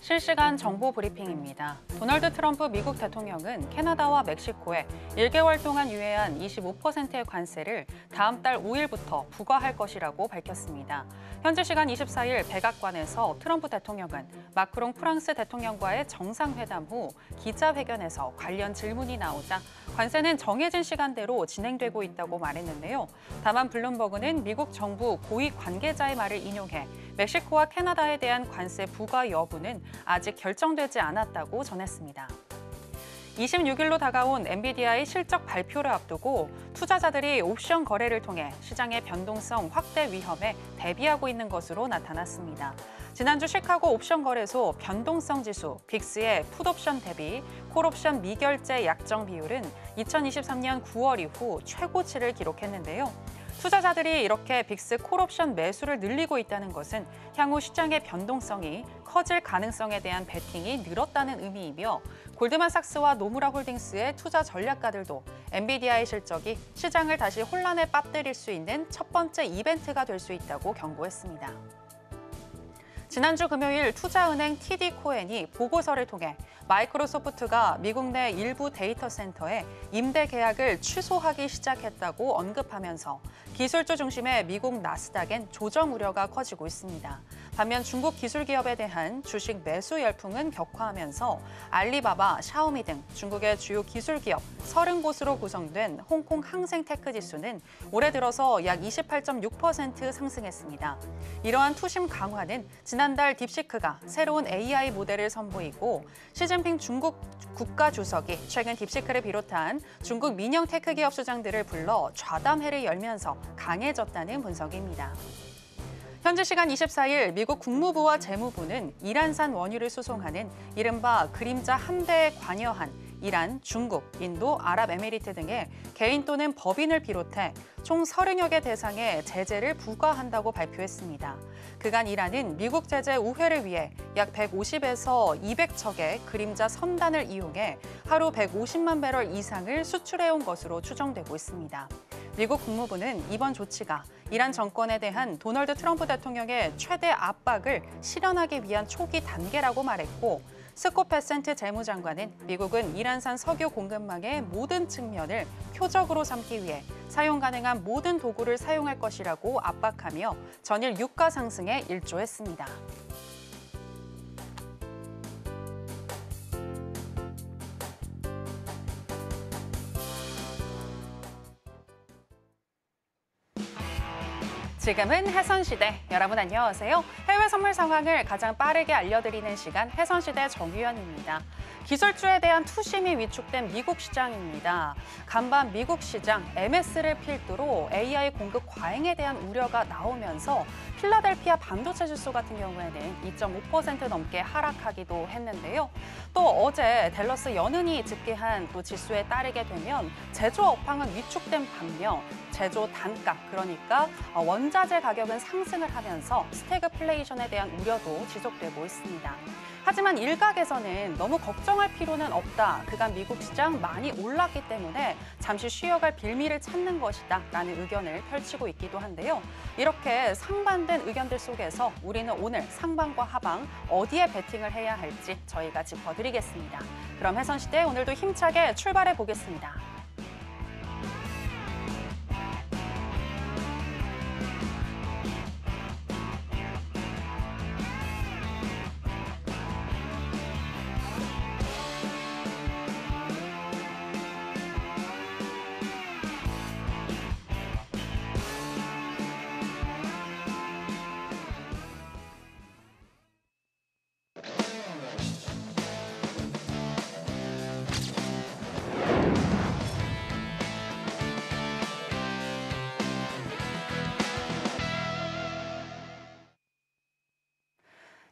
실시간 정보 브리핑입니다. 도널드 트럼프 미국 대통령은 캐나다와 멕시코에 1개월 동안 유예한 25%의 관세를 다음 달 5일부터 부과할 것이라고 밝혔습니다. 현지 시간 24일 백악관에서 트럼프 대통령은 마크롱 프랑스 대통령과의 정상회담 후 기자회견에서 관련 질문이 나오자 관세는 정해진 시간대로 진행되고 있다고 말했는데요. 다만 블룸버그는 미국 정부 고위 관계자의 말을 인용해 멕시코와 캐나다에 대한 관세 부과 여부는 아직 결정되지 않았다고 전했습니다. 26일로 다가온 엔비디아의 실적 발표를 앞두고 투자자들이 옵션 거래를 통해 시장의 변동성 확대 위험에 대비하고 있는 것으로 나타났습니다. 지난주 시카고 옵션 거래소 변동성 지수 빅스의 풋옵션 대비 콜옵션 미결제 약정 비율은 2023년 9월 이후 최고치를 기록했는데요. 투자자들이 이렇게 빅스 콜옵션 매수를 늘리고 있다는 것은 향후 시장의 변동성이 커질 가능성에 대한 베팅이 늘었다는 의미이며 골드만삭스와 노무라 홀딩스의 투자 전략가들도 엔비디아의 실적이 시장을 다시 혼란에 빠뜨릴 수 있는 첫 번째 이벤트가 될 수 있다고 경고했습니다. 지난주 금요일 투자은행 TD코엔이 보고서를 통해 마이크로소프트가 미국 내 일부 데이터 센터에 임대 계약을 취소하기 시작했다고 언급하면서 기술주 중심의 미국 나스닥엔 조정 우려가 커지고 있습니다. 반면 중국 기술 기업에 대한 주식 매수 열풍은 격화하면서 알리바바, 샤오미 등 중국의 주요 기술 기업 30곳으로 구성된 홍콩 항생테크 지수는 올해 들어서 약 28.6% 상승했습니다. 이러한 투심 강화는 지난달 딥시크가 새로운 AI 모델을 선보이고 시진핑 중국 국가주석이 최근 딥시크를 비롯한 중국 민영 테크 기업 수장들을 불러 좌담회를 열면서 강해졌다는 분석입니다. 현지 시간 24일 미국 국무부와 재무부는 이란산 원유를 수송하는 이른바 그림자 함대에 관여한 이란, 중국, 인도, 아랍에미리트 등의 개인 또는 법인을 비롯해 총 30여 개 대상의 제재를 부과한다고 발표했습니다. 그간 이란은 미국 제재 우회를 위해 약 150에서 200척의 그림자 선단을 이용해 하루 150만 배럴 이상을 수출해온 것으로 추정되고 있습니다. 미국 국무부는 이번 조치가 이란 정권에 대한 도널드 트럼프 대통령의 최대 압박을 실현하기 위한 초기 단계라고 말했고 스콧 베센트 재무장관은 미국은 이란산 석유 공급망의 모든 측면을 표적으로 삼기 위해 사용 가능한 모든 도구를 사용할 것이라고 압박하며 전일 유가 상승에 일조했습니다. 지금은 해선시대. 여러분 안녕하세요. 해외 선물 상황을 가장 빠르게 알려드리는 시간 해선시대 정유연입니다. 기술주에 대한 투심이 위축된 미국 시장입니다. 간밤 미국 시장 MS를 필두로 AI 공급 과잉에 대한 우려가 나오면서 필라델피아 반도체 지수 같은 경우에는 2.5% 넘게 하락하기도 했는데요. 또 어제 댈러스 연은이 집계한 또 지수에 따르게 되면 제조 업황은 위축된 반면 제조 단가, 그러니까 원자재 가격은 상승을 하면서 스태그플레이션에 대한 우려도 지속되고 있습니다. 하지만 일각에서는 너무 걱정할 필요는 없다. 그간 미국 시장 많이 올랐기 때문에 잠시 쉬어갈 빌미를 찾는 것이다 라는 의견을 펼치고 있기도 한데요. 이렇게 상반된 의견들 속에서 우리는 오늘 상방과 하방 어디에 베팅을 해야 할지 저희가 짚어드리겠습니다. 그럼 해선시대 오늘도 힘차게 출발해 보겠습니다.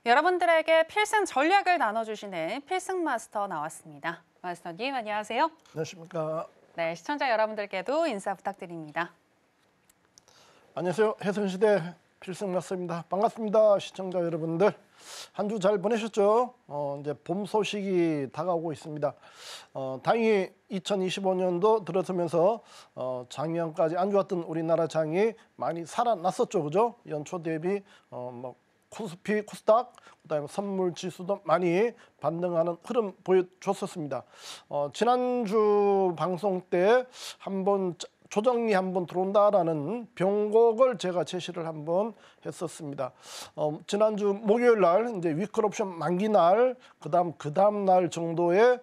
여러분들에게 필승 전략을 나눠주시는 필승 마스터 나왔습니다. 마스터님 안녕하세요. 안녕하십니까. 네, 시청자 여러분들께도 인사 부탁드립니다. 안녕하세요. 해선시대 필승 마스터입니다. 반갑습니다. 시청자 여러분들. 한 주 잘 보내셨죠? 이제 봄 소식이 다가오고 있습니다. 다행히 2025년도 들어서면서 작년까지 안 좋았던 우리나라 장이 많이 살아났었죠, 그죠? 연초 대비 뭐 코스피, 코스닥, 그다음에 선물 지수도 많이 반등하는 흐름 보여줬었습니다. 지난주 방송 때 한번 조정이 한번 들어온다라는 변곡을 제가 제시를 한번 했었습니다. 지난주 목요일 날 이제 위클 옵션 만기 날, 그다음 날 정도에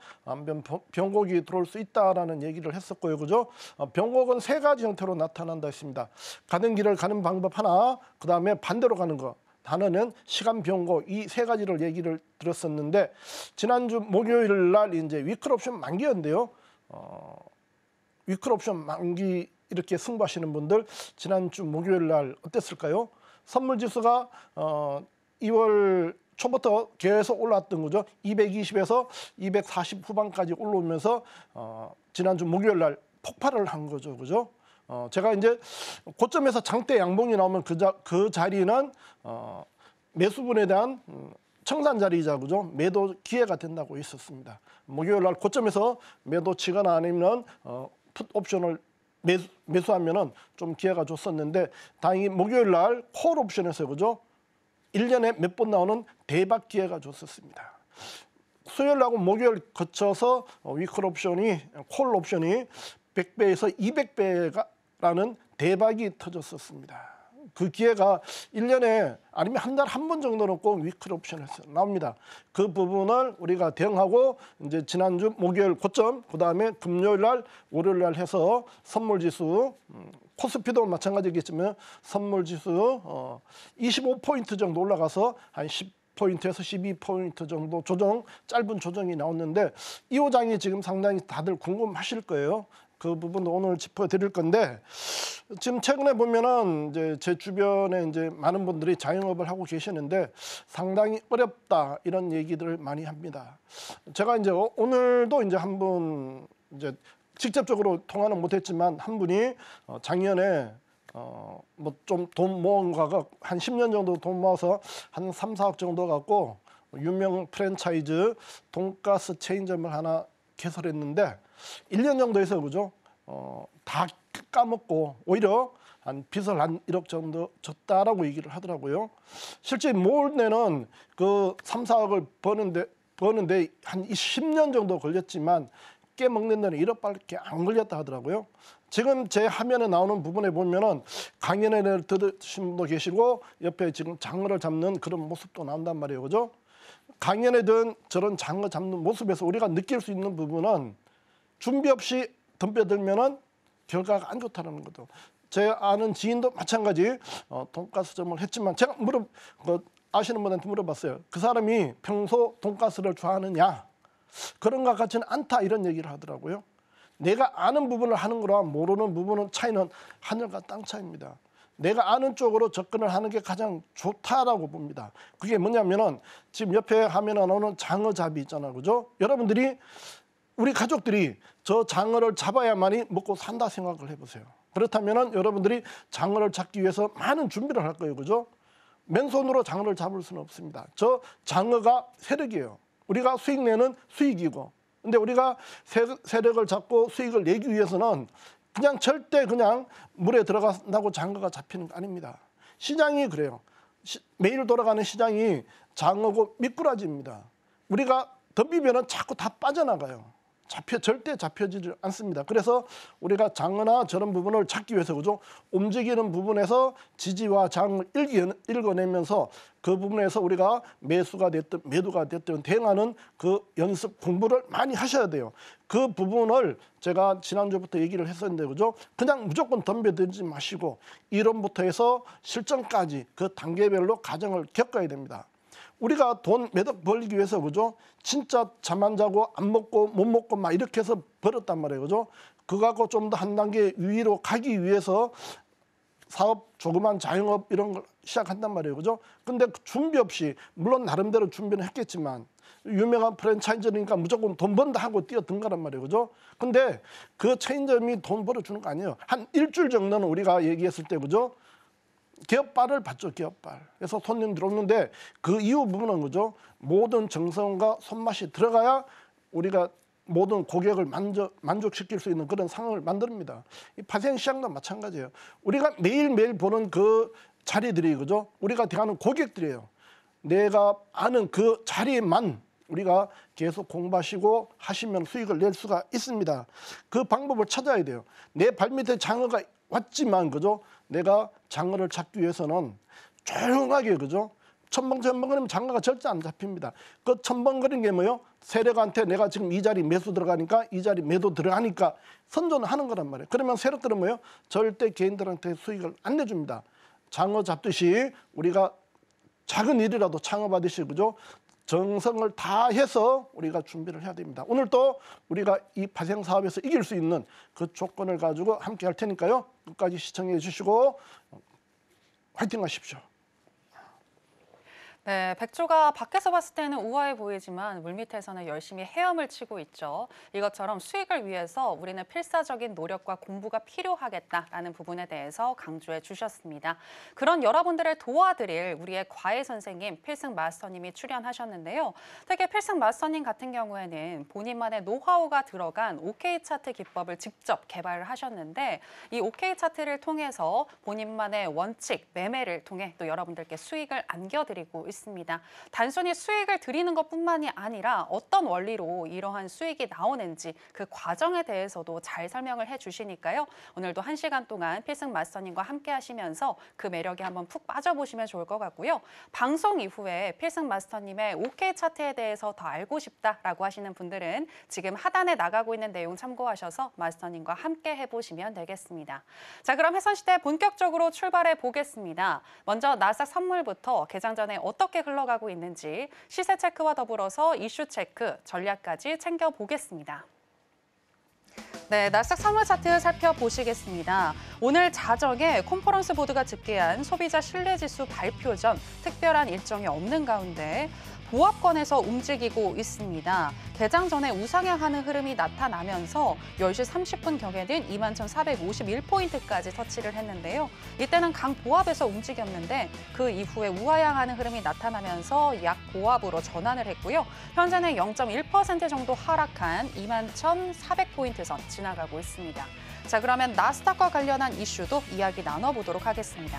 변곡이 들어올 수 있다라는 얘기를 했었고요, 그죠? 변곡은 세 가지 형태로 나타난다 했습니다. 가는 길을 가는 방법 하나, 그다음에 반대로 가는 거. 하나는 시간 변곡, 이 세 가지를 얘기를 드렸었는데 지난주 목요일 날 이제 위클 옵션 만기였는데요. 위클 옵션 만기 이렇게 승부하시는 분들 지난주 목요일 날 어땠을까요? 선물 지수가 2월 초부터 계속 올랐던 거죠. 220에서 240 후반까지 올라오면서 지난주 목요일 날 폭발을 한 거죠, 그죠? 제가 이제 고점에서 장대 양봉이 나오면 그 자리는 매수분에 대한 청산 자리이자, 그죠? 매도 기회가 된다고 있었습니다. 목요일 날 고점에서 매도 치거나 아니면 풋 옵션을 매수하면은 좀 기회가 줬었는데 다행히 목요일 날 콜 옵션에서, 그죠? 1년에 몇 번 나오는 대박 기회가 줬었습니다. 수요일하고 목요일 거쳐서 위클 옵션이, 콜 옵션이 100배에서 200배라는 대박이 터졌었습니다. 그 기회가 1년에 아니면 한 달 한 번 정도는 꼭 위클 옵션에서 나옵니다. 그 부분을 우리가 대응하고 이제 지난주 목요일 고점, 그다음에 금요일 날, 월요일 날 해서 선물 지수, 코스피도 마찬가지겠지만 선물 지수 25포인트 정도 올라가서 한 10포인트에서 12포인트 정도 조정, 짧은 조정이 나왔는데 이 호장이 지금 상당히 다들 궁금하실 거예요. 그 부분도 오늘 짚어드릴 건데 지금 최근에 보면은 이제 제 주변에 이제 많은 분들이 자영업을 하고 계시는데 상당히 어렵다 이런 얘기들을 많이 합니다. 제가 이제 오늘도 이제 한 분 이제 직접적으로 통화는 못했지만 한 분이 작년에 뭐 좀 돈 모은 거가 한 10년 정도 돈 모아서 한 3, 4억 정도 갖고 유명 프랜차이즈 돈가스 체인점을 하나 개설했는데 1년 정도 해서, 그죠? 다 까먹고 오히려 한 빚을 한 1억 정도 졌다라고 얘기를 하더라고요. 실제 모을 때는 그 3, 4억을 버는데 한 10년 정도 걸렸지만 깨먹는 데는 1억밖에 안 걸렸다 하더라고요. 지금 제 화면에 나오는 부분에 보면은 강연회를 들으신 분도 계시고 옆에 지금 장어를 잡는 그런 모습도 나온단 말이에요, 그죠? 강연회든 저런 장어 잡는 모습에서 우리가 느낄 수 있는 부분은 준비 없이 덤벼들면은 결과가 안 좋다는 거죠. 제 아는 지인도 마찬가지 돈가스점을 했지만 제가 아시는 분한테 물어봤어요. 그 사람이 평소 돈가스를 좋아하느냐? 그런 것 같지는 않다 이런 얘기를 하더라고요. 내가 아는 부분을 하는 거랑 모르는 부분은 차이는 하늘과 땅 차이입니다. 내가 아는 쪽으로 접근을 하는 게 가장 좋다라고 봅니다. 그게 뭐냐면은 지금 옆에 화면에 나오는 장어잡이 있잖아요, 그죠? 여러분들이 우리 가족들이 저 장어를 잡아야만이 먹고 산다 생각을 해보세요. 그렇다면은 여러분들이 장어를 잡기 위해서 많은 준비를 할 거예요, 그죠? 맨손으로 장어를 잡을 수는 없습니다. 저 장어가 세력이에요. 우리가 수익 내는 수익이고, 근데 우리가 세력을 잡고 수익을 내기 위해서는 그냥 절대 그냥 물에 들어간다고 장어가 잡히는 거 아닙니다. 시장이 그래요. 매일 돌아가는 시장이 장어고 미꾸라지입니다. 우리가 덤비면은 자꾸 다 빠져나가요. 절대 잡혀지지 않습니다. 그래서 우리가 장어나 저런 부분을 찾기 위해서, 그죠? 움직이는 부분에서 지지와 장을 읽어내면서 그 부분에서 우리가 매수가 됐든 매도가 됐든 대응하는 그 연습 공부를 많이 하셔야 돼요. 그 부분을 제가 지난주부터 얘기를 했었는데, 그죠? 그냥 무조건 덤벼들지 마시고 이론부터 해서 실전까지 그 단계별로 과정을 겪어야 됩니다. 우리가 돈 몇 억 벌기 위해서, 그죠? 진짜 잠 안 자고 안 먹고 못 먹고 막 이렇게 해서 벌었단 말이에요, 그죠? 그거 갖고 좀 더 한 단계 위로 가기 위해서 사업, 조그만 자영업 이런 걸 시작한단 말이에요, 그죠? 근데 준비 없이, 물론 나름대로 준비는 했겠지만 유명한 프랜차이즈니까 무조건 돈 번다 하고 뛰어든 거란 말이에요, 그죠? 근데 그 체인점이 돈 벌어주는 거 아니에요. 한 일주일 정도는 우리가 얘기했을 때, 그죠? 기업발을 받죠, 기업발. 그래서 손님 들어오는데 그 이후 부분은, 그죠? 모든 정성과 손맛이 들어가야 우리가 모든 고객을 만족시킬 수 있는 그런 상황을 만듭니다. 이 파생시장도 마찬가지예요. 우리가 매일매일 보는 그 자리들이, 그죠? 우리가 대하는 고객들이에요. 내가 아는 그 자리만 우리가 계속 공부하시고 하시면 수익을 낼 수가 있습니다. 그 방법을 찾아야 돼요. 내 발밑에 장어가 왔지만 그죠? 내가 장어를 찾기 위해서는 조용하게 그죠? 첨벙첨벙거리면 장어가 절대 안 잡힙니다. 그 첨벙거리는 게 뭐예요? 세력한테 내가 지금 이 자리 매수 들어가니까 이 자리 매도 들어가니까 선전하는 거란 말이에요. 그러면 세력들은 뭐예요? 절대 개인들한테 수익을 안 내줍니다. 장어 잡듯이 우리가 작은 일이라도 창업하듯이 그죠? 정성을 다해서 우리가 준비를 해야 됩니다. 오늘 또 우리가 이 발생 사업에서 이길 수 있는 그 조건을 가지고 함께 할 테니까요. 끝까지 시청해 주시고 화이팅 하십시오. 네, 백조가 밖에서 봤을 때는 우아해 보이지만 물밑에서는 열심히 헤엄을 치고 있죠. 이것처럼 수익을 위해서 우리는 필사적인 노력과 공부가 필요하겠다라는 부분에 대해서 강조해 주셨습니다. 그런 여러분들을 도와드릴 우리의 과외 선생님 필승 마스터님이 출연하셨는데요. 특히 필승 마스터님 같은 경우에는 본인만의 노하우가 들어간 OK 차트 기법을 직접 개발을 하셨는데 이 OK 차트를 통해서 본인만의 원칙, 매매를 통해 또 여러분들께 수익을 안겨드리고 있습니다. 단순히 수익을 드리는 것뿐만이 아니라 어떤 원리로 이러한 수익이 나오는지 그 과정에 대해서도 잘 설명을 해주시니까요. 오늘도 1시간 동안 필승 마스터님과 함께 하시면서 그 매력에 한번 푹 빠져보시면 좋을 것 같고요. 방송 이후에 필승 마스터님의 OK 차트에 대해서 더 알고 싶다라고 하시는 분들은 지금 하단에 나가고 있는 내용 참고하셔서 마스터님과 함께 해보시면 되겠습니다. 자, 그럼 해선시대 본격적으로 출발해 보겠습니다. 먼저 나스닥 선물부터 개장 전에 어떻게 흘러가고 있는지 시세 체크와 더불어서 이슈 체크, 전략까지 챙겨보겠습니다. 네, 나스닥 선물 차트 살펴보시겠습니다. 오늘 자정에 컨퍼런스 보드가 집계한 소비자 신뢰지수 발표 전 특별한 일정이 없는 가운데 보합권에서 움직이고 있습니다. 개장 전에 우상향하는 흐름이 나타나면서 10시 30분경에는 21,451포인트까지 터치를 했는데요. 이때는 강보합에서 움직였는데 그 이후에 우하향하는 흐름이 나타나면서 약보합으로 전환을 했고요. 현재는 0.1% 정도 하락한 21,400포인트 선 지나가고 있습니다. 자, 그러면 나스닥과 관련한 이슈도 이야기 나눠보도록 하겠습니다.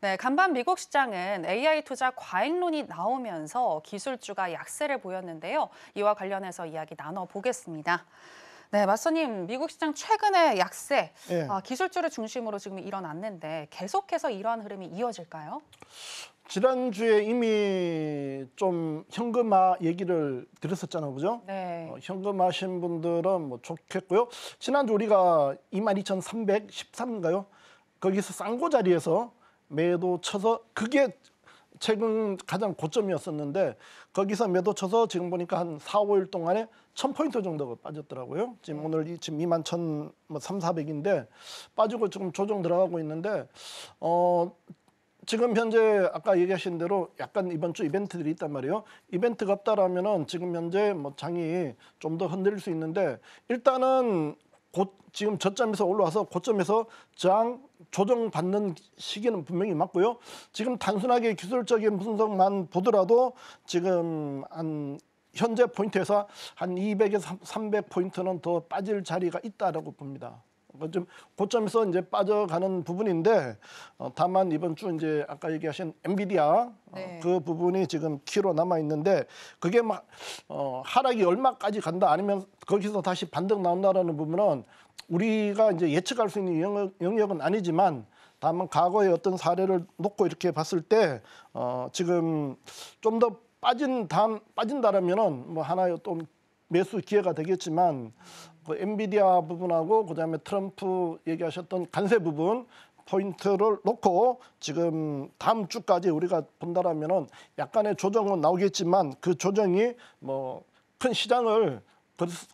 네, 간밤 미국 시장은 AI 투자 과잉론이 나오면서 기술주가 약세를 보였는데요. 이와 관련해서 이야기 나눠보겠습니다. 네, 마스터님, 미국 시장 최근에 약세, 예. 기술주를 중심으로 지금 일어났는데 계속해서 이러한 흐름이 이어질까요? 지난주에 이미 좀 현금화 얘기를 드렸었잖아요. 그죠? 네. 현금하신 분들은 뭐 좋겠고요. 지난주 우리가 22,313인가요? 거기서 쌍고 자리에서 매도 쳐서 그게 최근 가장 고점이었었는데 거기서 매도 쳐서 지금 보니까 한 4, 5일 동안에 1,000포인트 정도가 빠졌더라고요. 지금 오늘 지금 21,400인데 빠지고 지금 조정 들어가고 있는데 지금 현재 아까 얘기하신 대로 약간 이번 주 이벤트들이 있단 말이에요. 이벤트가 없다라면은 지금 현재 뭐 장이 좀 더 흔들릴 수 있는데 일단은 지금 저점에서 올라와서 고점에서 조정받는 시기는 분명히 맞고요. 지금 단순하게 기술적인 분석만 보더라도 지금 현재 포인트에서 한 200에서 300포인트는 더 빠질 자리가 있다라고 봅니다. 좀 고점에서 이제 빠져가는 부분인데 다만 이번 주 이제 아까 얘기하신 엔비디아 네. 그 부분이 지금 키로 남아 있는데 그게 막 하락이 얼마까지 간다 아니면 거기서 다시 반등 나온다라는 부분은 우리가 이제 예측할 수 있는 영역은 아니지만 다만 과거의 어떤 사례를 놓고 이렇게 봤을 때 지금 좀 더 빠진다라면은 뭐 하나의 또 매수 기회가 되겠지만 그 엔비디아 부분하고 그다음에 트럼프 얘기하셨던 관세 부분 포인트를 놓고 지금 다음 주까지 우리가 본다라면은 약간의 조정은 나오겠지만 그 조정이 뭐 큰 시장을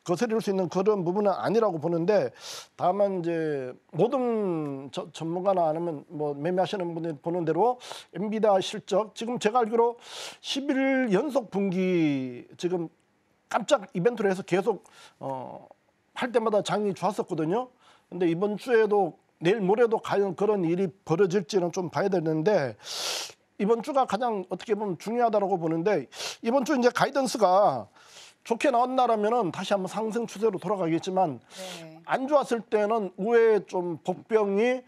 거스릴 수 있는 그런 부분은 아니라고 보는데 다만 이제 모든 전문가나 아니면 뭐 매매하시는 분이 보는 대로 엔비디아 실적 지금 제가 알기로 10일 연속 분기 지금 깜짝 이벤트로 해서 계속 할 때마다 장이 좋았었거든요. 근데 이번 주에도 내일 모레도 과연 그런 일이 벌어질지는 좀 봐야 되는데 이번 주가 가장 어떻게 보면 중요하다고 보는데 이번 주 이제 가이던스가 좋게 나왔나라면은 다시 한번 상승 추세로 돌아가겠지만 네. 안 좋았을 때는 우회 좀 복병이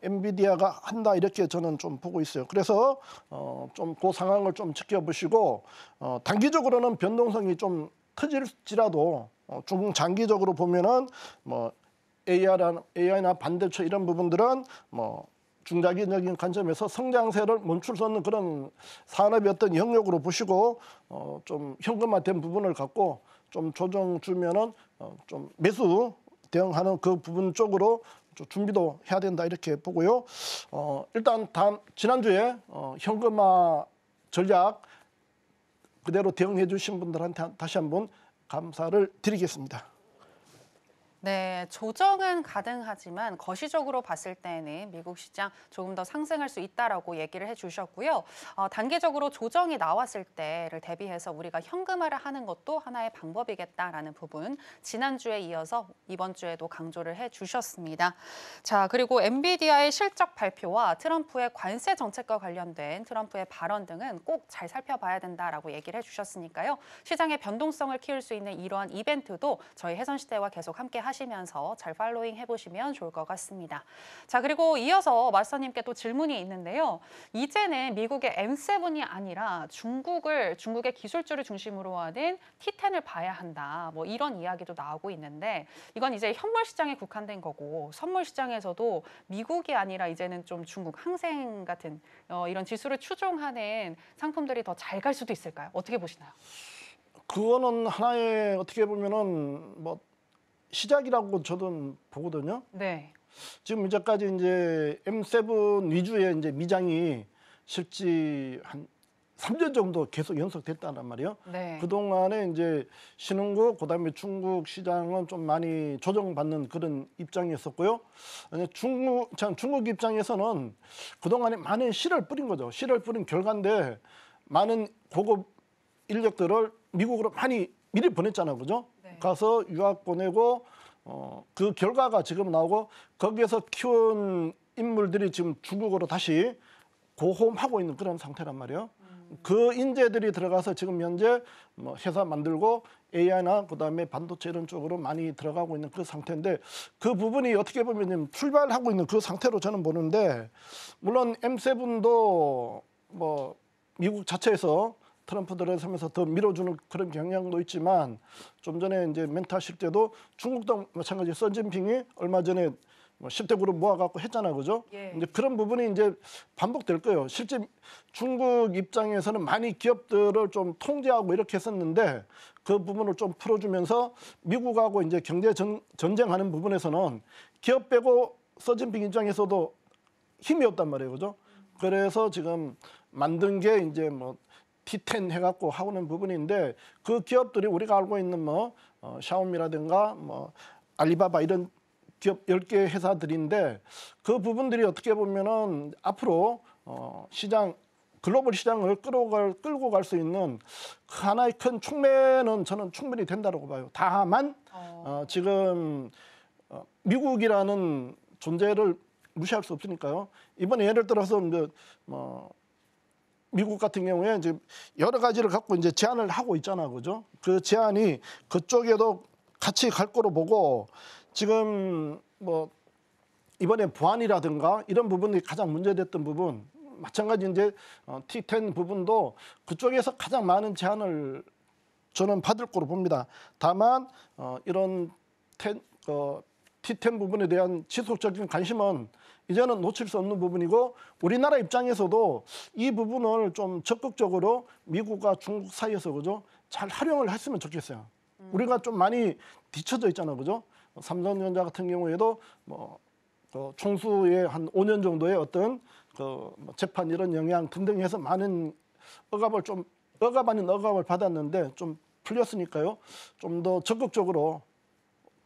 엔비디아가 한다 이렇게 저는 좀 보고 있어요. 그래서 좀 그 상황을 좀 지켜보시고 단기적으로는 변동성이 좀 터질지라도 중장기적으로 보면은 뭐 AI나 반도체 이런 부분들은 뭐 중장기적인 관점에서 성장세를 멈출 수 없는 그런 산업의 어떤 영역으로 보시고 좀 현금화된 부분을 갖고 좀 조정 주면은 좀 매수 대응하는 그 부분 쪽으로 좀 준비도 해야 된다 이렇게 보고요. 일단 지난주에 현금화 전략 그대로 대응해 주신 분들한테 다시 한번 감사를 드리겠습니다. 네, 조정은 가능하지만 거시적으로 봤을 때는 미국 시장 조금 더 상승할 수 있다라고 얘기를 해주셨고요. 단기적으로 조정이 나왔을 때를 대비해서 우리가 현금화를 하는 것도 하나의 방법이겠다라는 부분 지난주에 이어서 이번 주에도 강조를 해주셨습니다. 자, 그리고 엔비디아의 실적 발표와 트럼프의 관세 정책과 관련된 트럼프의 발언 등은 꼭 잘 살펴봐야 된다라고 얘기를 해주셨으니까요. 시장의 변동성을 키울 수 있는 이러한 이벤트도 저희 해선시대와 계속 함께 하시면서 잘 팔로잉 해보시면 좋을 것 같습니다. 자, 그리고 이어서 마스터님께 또 질문이 있는데요. 이제는 미국의 M7이 아니라 중국의 기술주를 중심으로 하는 T10을 봐야 한다. 뭐 이런 이야기도 나오고 있는데 이건 이제 현물 시장에 국한된 거고 선물 시장에서도 미국이 아니라 이제는 좀 중국 항생 같은 이런 지수를 추종하는 상품들이 더 잘 갈 수도 있을까요? 어떻게 보시나요? 그거는 하나의 어떻게 보면은 뭐 시작이라고 저는 보거든요. 네. 지금 이제까지 이제 M7 위주의 이제 미장이 실제 한 3년 정도 계속 연속됐단 말이에요. 네. 그동안에 이제 신흥국 그다음에 중국 시장은 좀 많이 조정받는 그런 입장이었었고요. 중국 입장에서는 그동안에 많은 씨를 뿌린 거죠. 씨를 뿌린 결과인데 많은 고급 인력들을 미국으로 많이 미리 보냈잖아요. 그죠? 네. 가서 유학 보내고 그 결과가 지금 나오고 거기에서 키운 인물들이 지금 중국으로 다시 고홈하고 있는 그런 상태란 말이에요. 그 인재들이 들어가서 지금 현재 뭐 회사 만들고 AI나 그다음에 반도체 이런 쪽으로 많이 들어가고 있는 그 상태인데 그 부분이 어떻게 보면 출발하고 있는 그 상태로 저는 보는데 물론 M7도 뭐 미국 자체에서 트럼프 들어서면서 더 밀어주는 그런 경향도 있지만 좀 전에 이제 멘트 하실 때도 중국도 마찬가지 선진핑이 얼마 전에 뭐 10대 그룹 모아갖고 했잖아요, 그죠? 예. 이제 그런 부분이 이제 반복될 거예요. 실제 중국 입장에서는 많이 기업들을 좀 통제하고 이렇게 했었는데 그 부분을 좀 풀어주면서 미국하고 이제 경제 전쟁하는 부분에서는 기업 빼고 서진핑 입장에서도 힘이 없단 말이에요, 그죠? 그래서 지금 만든 게 이제 뭐 T10 해갖고 하고는 부분인데 그 기업들이 우리가 알고 있는 뭐 샤오미라든가 뭐 알리바바 이런 기업 10개 회사들인데 그 부분들이 어떻게 보면은 앞으로 시장 글로벌 시장을 끌고 갈 수 있는 하나의 큰 촉매는 저는 충분히 된다고 봐요. 다만 지금 미국이라는 존재를 무시할 수 없으니까요. 이번에 예를 들어서 이제 미국 같은 경우에 이제 여러 가지를 갖고 이제 제안을 하고 있잖아, 그죠? 그 제안이 그쪽에도 같이 갈 거로 보고 지금 뭐 이번에 보안이라든가 이런 부분이 가장 문제됐던 부분 마찬가지 이제 T10 부분도 그쪽에서 가장 많은 제안을 저는 받을 거로 봅니다. 다만 이런 T10 부분에 대한 지속적인 관심은 이제는 놓칠 수 없는 부분이고 우리나라 입장에서도 이 부분을 좀 적극적으로 미국과 중국 사이에서 그죠? 잘 활용을 했으면 좋겠어요. 우리가 좀 많이 뒤쳐져 있잖아요, 그죠? 삼성전자 같은 경우에도 뭐 총수의 한 5년 정도의 어떤 뭐 재판 이런 영향 등등 해서 많은 억압 아닌 억압을 받았는데 좀 풀렸으니까요. 좀 더 적극적으로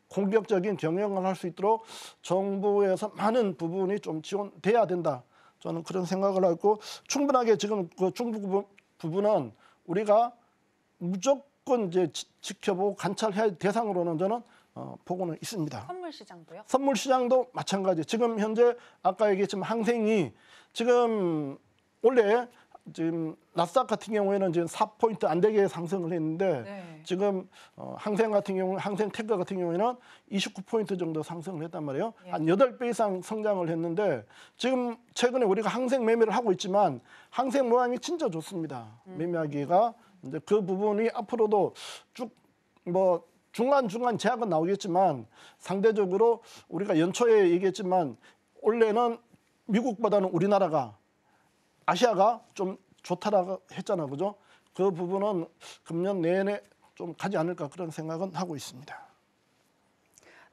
공격적인 경영을 할 수 있도록 정부에서 많은 부분이 좀 지원돼야 된다. 저는 그런 생각을 하고 충분하게 지금 그 중국 부분은 우리가 무조건 이제 지켜보고 관찰해야 할 대상으로는 저는 보고는 있습니다. 선물 시장도요? 선물 시장도 마찬가지. 지금 현재 아까 얘기했지만 항생이 지금 원래 지금 나스닥 같은 경우에는 지금 4포인트 안 되게 상승을 했는데 네. 지금 항생 같은 경우 항생 테크 같은 경우에는 29포인트 정도 상승을 했단 말이에요. 예. 한 8배 이상 성장을 했는데 지금 최근에 우리가 항생 매매를 하고 있지만 항생 모양이 진짜 좋습니다. 매매하기가 이제 그 부분이 앞으로도 쭉 뭐 중간중간 제약은 나오겠지만 상대적으로 우리가 연초에 얘기했지만 원래는 미국보다는 우리나라가 아시아가 좀 좋다라고 했잖아, 그죠? 그 부분은 금년 내내 좀 가지 않을까 그런 생각은 하고 있습니다.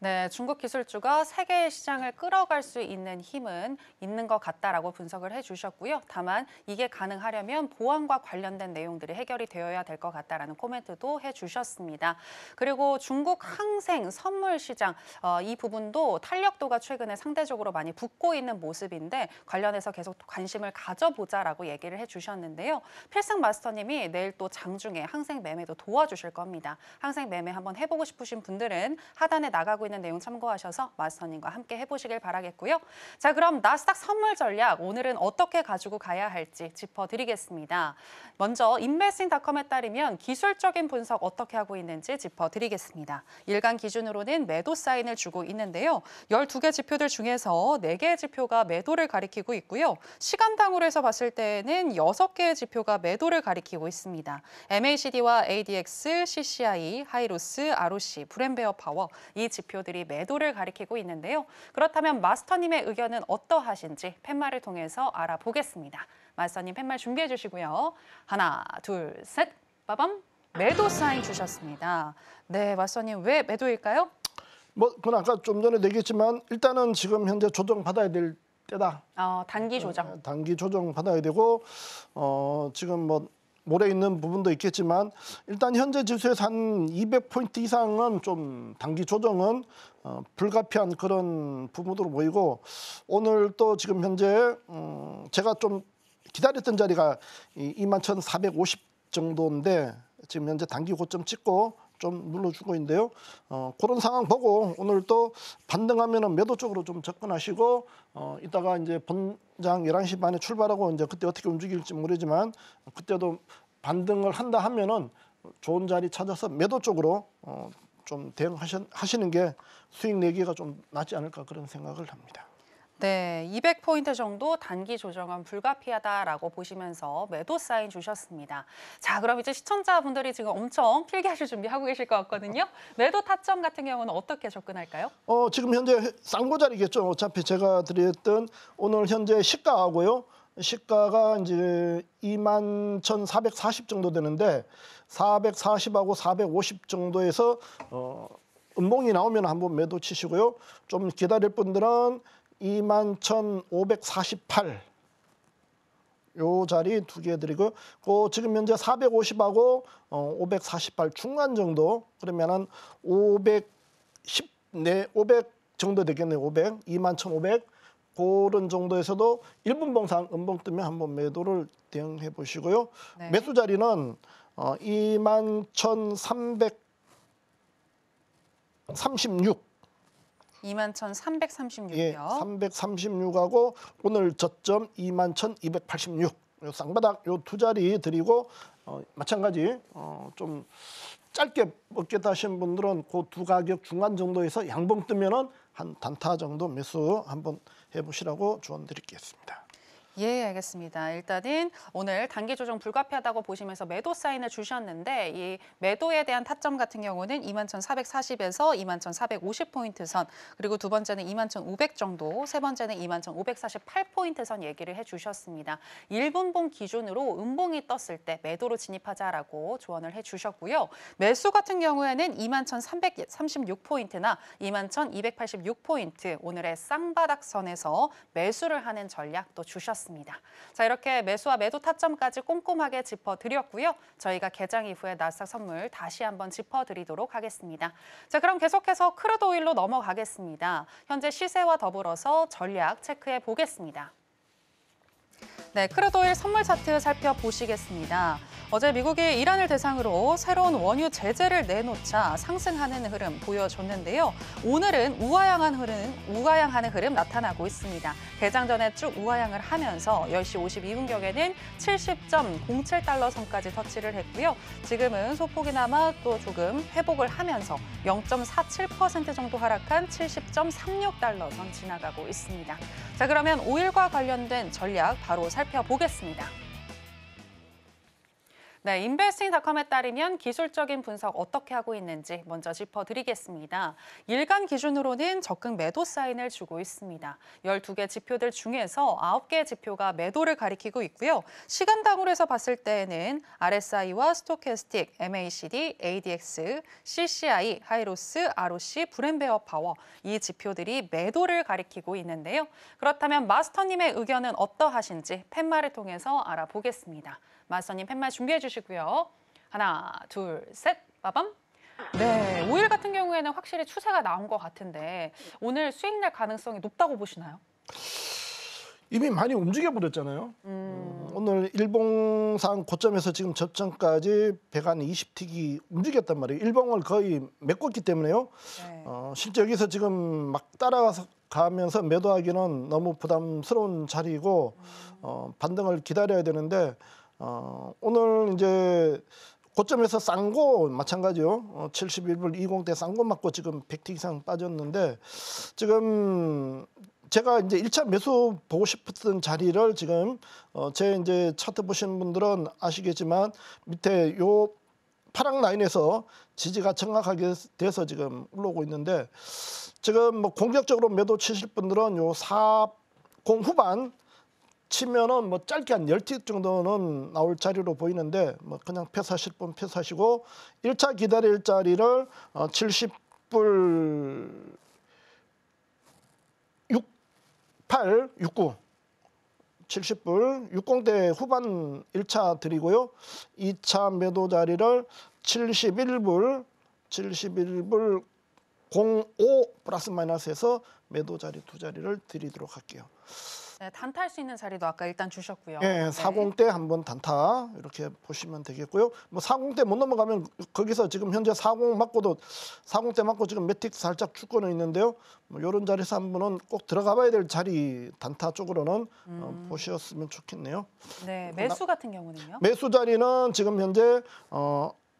네, 중국 기술주가 세계의 시장을 끌어갈 수 있는 힘은 있는 것 같다라고 분석을 해주셨고요. 다만 이게 가능하려면 보안과 관련된 내용들이 해결이 되어야 될 것 같다라는 코멘트도 해주셨습니다. 그리고 중국 항생 선물 시장 이 부분도 탄력도가 최근에 상대적으로 많이 붙고 있는 모습인데 관련해서 계속 관심을 가져보자라고 얘기를 해주셨는데요. 필승 마스터님이 내일 또 장중에 항생 매매도 도와주실 겁니다. 항생 매매 한번 해보고 싶으신 분들은 하단에 나가고 있는 내용 참고하셔서 마스터님과 함께 해보시길 바라겠고요. 자, 그럼 나스닥 선물 전략 오늘은 어떻게 가지고 가야 할지 짚어드리겠습니다. 먼저 인베스팅닷컴에 따르면 기술적인 분석 어떻게 하고 있는지 짚어드리겠습니다. 일간 기준으로는 매도 사인을 주고 있는데요. 12개 지표들 중에서 4개의 지표가 매도를 가리키고 있고요. 시간당으로 해서 봤을 때는 6개의 지표가 매도를 가리키고 있습니다. MACD와 ADX, CCI, 하이로스, ROC, 브랜베어 파워 이 지표들이 매도를 가리키고 있는데요. 그렇다면 마스터님의 의견은 어떠하신지 팻말을 통해서 알아보겠습니다. 마스터님 팻말 준비해 주시고요. 하나, 둘, 셋, 빠밤! 매도 사인 주셨습니다. 네, 마스터님 왜 매도일까요? 뭐 그건 아까 좀 전에 얘기했지만 일단은 지금 현재 조정 받아야 될 때다. 단기 조정. 단기 조정 받아야 되고 지금 뭐 모래 있는 부분도 있겠지만 일단 현재 지수에서 한 200포인트 이상은 좀 단기 조정은 불가피한 그런 부분으로 보이고 오늘 또 지금 현재 제가 좀 기다렸던 자리가 21,450 정도인데 지금 현재 단기 고점 찍고 좀 눌러주고 있는데요. 그런 상황 보고 오늘 또 반등하면은 매도 쪽으로 좀 접근하시고 이따가 이제 본장 11시 반에 출발하고 이제 그때 어떻게 움직일지 모르지만 그때도 반등을 한다 하면은 좋은 자리 찾아서 매도 쪽으로 좀 대응하시는 게 수익 내기가 좀 낫지 않을까 그런 생각을 합니다. 네, 200포인트 정도 단기 조정은 불가피하다라고 보시면서 매도 사인 주셨습니다. 자, 그럼 이제 시청자분들이 지금 엄청 필기하실 준비하고 계실 것 같거든요. 매도 타점 같은 경우는 어떻게 접근할까요? 지금 현재 쌍고 자리겠죠. 어차피 제가 드렸던 오늘 현재 시가하고요. 시가가 이제 21,440 정도 되는데 440하고 450 정도에서 음봉이 나오면 한번 매도 치시고요. 좀 기다릴 분들은 21,548 요 자리 2개 드리고 지금 현재 450하고 548 중간 정도 그러면은 510 정도 되겠네요. 500 21,500 그런 정도에서도 1분 봉상 음봉 뜨면 한번 매도를 대응해 보시고요. 네. 매수 자리는 21,336 21,336이요. 예, 336하고 오늘 저점 21,286. 요 쌍바닥 요 2자리 드리고 마찬가지 좀 짧게 먹겠다 하시는 분들은 그 2 가격 중간 정도에서 양봉 뜨면은 한 단타 정도 매수 한번 해보시라고 조언 드리겠습니다. 예, 알겠습니다. 일단은 오늘 단기 조정 불가피하다고 보시면서 매도 사인을 주셨는데 이 매도에 대한 타점 같은 경우는 21,440에서 21,450포인트 선, 그리고 두 번째는 21,500 정도, 세 번째는 21,548포인트 선 얘기를 해주셨습니다. 1분봉 기준으로 음봉이 떴을 때 매도로 진입하자라고 조언을 해주셨고요. 매수 같은 경우에는 21,336포인트나 21,286포인트 오늘의 쌍바닥 선에서 매수를 하는 전략도 주셨습니다. 자, 이렇게 매수와 매도 타점까지 꼼꼼하게 짚어드렸고요. 저희가 개장 이후에 나스닥 선물 다시 한번 짚어드리도록 하겠습니다. 자, 그럼 계속해서 크루드 오일로 넘어가겠습니다. 현재 시세와 더불어서 전략 체크해 보겠습니다. 네, 크루드오일 선물 차트 살펴보시겠습니다. 어제 미국이 이란을 대상으로 새로운 원유 제재를 내놓자 상승하는 흐름 보여줬는데요. 오늘은 우하향하는 흐름 나타나고 있습니다. 개장 전에 쭉 우하향을 하면서 10시 52분경에는 70.07달러 선까지 터치를 했고요. 지금은 소폭이나마 또 조금 회복을 하면서 0.47% 정도 하락한 70.36달러 선 지나가고 있습니다. 자, 그러면 오일과 관련된 전략 바로 살펴보겠습니다. 네, 인베스팅닷컴에 따르면 기술적인 분석 어떻게 하고 있는지 먼저 짚어드리겠습니다. 일간 기준으로는 적극 매도 사인을 주고 있습니다. 12개 지표들 중에서 9개 지표가 매도를 가리키고 있고요. 시간당으로 해서 봤을 때에는 RSI와 스토캐스틱, MACD, ADX, CCI, 하이로스, ROC, 브랜베어 파워 이 지표들이 매도를 가리키고 있는데요. 그렇다면 마스터님의 의견은 어떠하신지 팻말을 통해서 알아보겠습니다. 마스터님 팻말 준비해 주시고요. 하나, 둘, 셋, 빠밤. 네, 오일 같은 경우에는 확실히 추세가 나온 것 같은데 오늘 수익 낼 가능성이 높다고 보시나요? 이미 많이 움직여 버렸잖아요. 오늘 일봉상 고점에서 지금 저점까지 120틱이 움직였단 말이에요. 일봉을 거의 메꿨기 때문에요. 네. 실제 여기서 지금 막 따라가면서 매도하기는 너무 부담스러운 자리이고 반등을 기다려야 되는데 오늘 이제 고점에서 싼고 마찬가지요. 71불 20대 싼고 맞고 지금 100틱 이상 빠졌는데 지금 제가 이제 1차 매수 보고 싶었던 자리를 지금 제 이제 차트 보시는 분들은 아시겠지만 밑에 요 파랑 라인에서 지지가 정확하게 돼서 지금 올라오고 있는데 지금 뭐 공격적으로 매도 치실 분들은 요 40 후반 치면은 뭐 짧게 한 10틱 정도는 나올 자리로 보이는데 뭐 그냥 펴사실 분 펴사시고 1차 기다릴 자리를 70불 68, 69 70불 60대 후반 1차 드리고요. 2차 매도 자리를 71불 05 플러스 마이너스에서 매도 자리 두 자리를 드리도록 할게요. 네, 단타할 수 있는 자리도 아까 일단 주셨고요. 네, 40대 한번 단타 이렇게 보시면 되겠고요. 뭐 40대 못 넘어가면 거기서 지금 현재 40 맞고도 40대 맞고 지금 매틱 살짝 죽고는 있는데요. 뭐 이런 자리에서 한번은 꼭 들어가 봐야 될 자리 단타 쪽으로는 보셨으면 좋겠네요. 네, 매수 같은 경우는요? 매수 자리는 지금 현재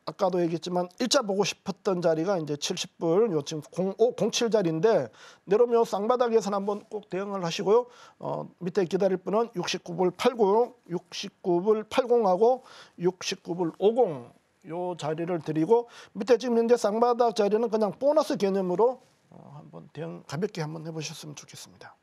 아까도 얘기했지만 1차 보고 싶었던 자리가 이제 70불, 요 지금 07 자리인데 내려오면 쌍바닥에서는 한번 꼭 대응을 하시고요. 밑에 기다릴 분은 69불 80, 69불 80하고 69불 50 요 자리를 드리고 밑에 지금 현재 쌍바닥 자리는 그냥 보너스 개념으로 한번 대응 가볍게 한번 해보셨으면 좋겠습니다.